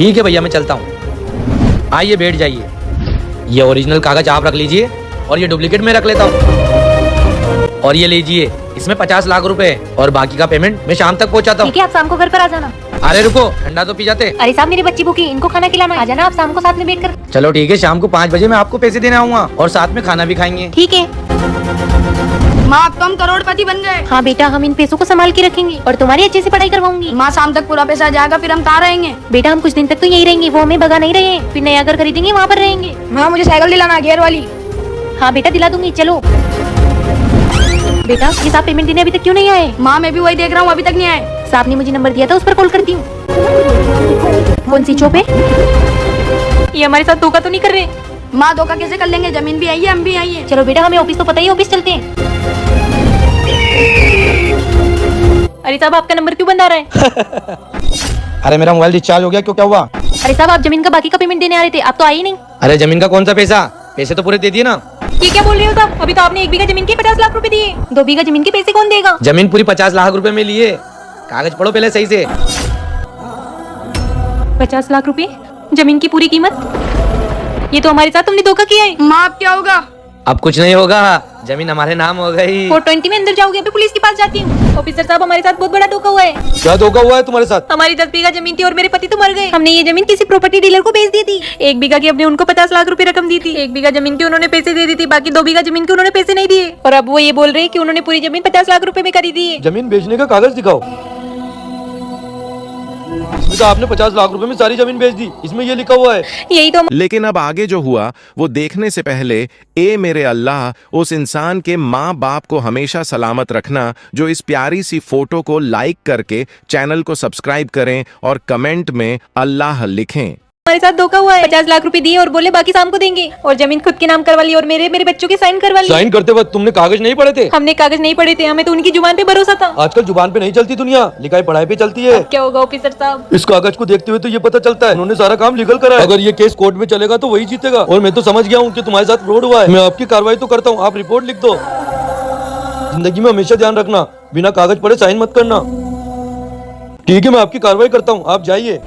ठीक है भैया, मैं चलता हूँ। आइए बैठ जाइए। ये ओरिजिनल कागज आप रख लीजिए और ये डुप्लीकेट मैं रख लेता हूँ। और ये लीजिए, इसमें 50 लाख रुपए और बाकी का पेमेंट मैं शाम तक पहुँचाता हूँ। ठीक है, आप शाम को घर पर आ जाना। अरे रुको, ठंडा तो पी जाते। अरे साहब, मेरी बच्ची भूखी, इनको खाना खिलाना, आ जाना आप शाम को साथ में बैठ कर। चलो ठीक है, शाम को 5 बजे मैं आपको पैसे देने आऊंगा और साथ में खाना भी खाएंगे। ठीक है माँ, अब तो हम करोड़पति बन गए। हाँ बेटा, हम इन पैसों को संभाल के रखेंगे और तुम्हारी अच्छे से पढ़ाई करवाऊंगी। माँ, शाम तक पूरा पैसा आ जाएगा, फिर हम कहाँ रहेंगे? बेटा, हम कुछ दिन तक तो यही रहेंगे, वो हमें भगा नहीं रहे हैं। फिर नया घर खरीदेंगे, वहाँ पर रहेंगे। माँ, मुझे साइकिल दिलाना, गियर वाली। हाँ बेटा, दिला दूंगी। चलो बेटा, ये साहब पेमेंट देने अभी तक क्यों नहीं आए? माँ, मैं भी वही देख रहा हूँ, अभी तक नहीं आए। साहब ने मुझे नंबर दिया था, उस पर कॉल करती हूँ। कौन सी चौप है? ये हमारे साथ धोखा तो नहीं कर रहे? माँ, धोखा कैसे कर लेंगे? जमीन भी आई है, हम भी आई है। चलो बेटा, हमें ऑफिस तो पता ही, ऑफिस चलते हैं। अरे साहब, आपका नंबर क्यों बंद आ रहा है? अरे मेरा मोबाइल डिस्चार्ज हो गया, क्यों, क्या हुआ? अरे साहब, आप जमीन का बाकी का पेमेंट देने आ रहे थे, आप तो आए ही नहीं। अरे जमीन का कौन सा पैसा? पैसे तो पूरे दे दिए ना। ये क्या बोल रहे हो साहब? अभी तो आपने 1 बीघा जमीन के 50 लाख रुपए दिए। 2 बीघा जमीन के पैसे कौन देगा? जमीन पूरी 50 लाख रुपए में लिए। कागज पढ़ो पहले सही से। 50 लाख रुपए जमीन की पूरी कीमत? ये तो हमारे साथ तुमने धोखा किया है। माँ, अब क्या होगा? अब कुछ नहीं होगा, जमीन हमारे नाम हो गई। 420 में अंदर जाओगे, अभी पुलिस के पास जाती हूँ। ऑफिसर साहब, हमारे साथ बहुत बड़ा धोखा हुआ है। क्या धोखा हुआ है तुम्हारे साथ? हमारी 10 बीघा जमीन थी और मेरे पति तो मर गए। हमने ये जमीन किसी प्रॉपर्टी डीलर को बेच दी थी। 1 बीघा की हमने उनको 50 लाख रुपए रकम दी थी। 1 बीघा जमीन की उन्होंने पैसे दे दी थी, बाकी 2 बीघा जमीन के उन्होंने पैसे नहीं दिए। और अब वो ये बोल रहे हैं कि उन्होंने पूरी जमीन 50 लाख रुपए में खरीदी है। जमीन बेचने का कागज दिखाओ। इसमें तो आपने 50 लाख रुपए में सारी जमीन बेच दी, इसमें ये लिखा हुआ है। यही तो। लेकिन अब आगे जो हुआ वो देखने से पहले ए मेरे अल्लाह उस इंसान के माँ बाप को हमेशा सलामत रखना जो इस प्यारी सी फोटो को लाइक करके चैनल को सब्सक्राइब करें और कमेंट में अल्लाह लिखें। हमारे साथ धोखा हुआ है। 50 लाख रुपए दिए और बोले बाकी शाम को देंगे, और जमीन खुद के नाम करवा ली और मेरे बच्चों के साइन करवा ली। साइन करते वक्त तुमने कागज नहीं पढ़े थे? हमने कागज नहीं पढ़े थे, हमें तो उनकी जुबान पे भरोसा था। आजकल जुबान पे नहीं चलती दुनिया, लिखाई पढ़ाई पे चलती है। क्या होगा ऑफिसर साहब? इस कागज को देखते हुए तो ये पता चलता है उन्होंने सारा काम लीगल करा है। अगर ये केस कोर्ट में चलेगा तो वही जीतेगा, और मैं तो समझ गया हूँ कि तुम्हारे साथ फ्रॉड हुआ है। मैं आपकी कार्रवाई तो करता हूँ, आप रिपोर्ट लिख दो। जिंदगी में हमेशा ध्यान रखना, बिना कागज पढ़े साइन मत करना। ठीक है, मैं आपकी कार्रवाई करता हूँ, आप जाइए।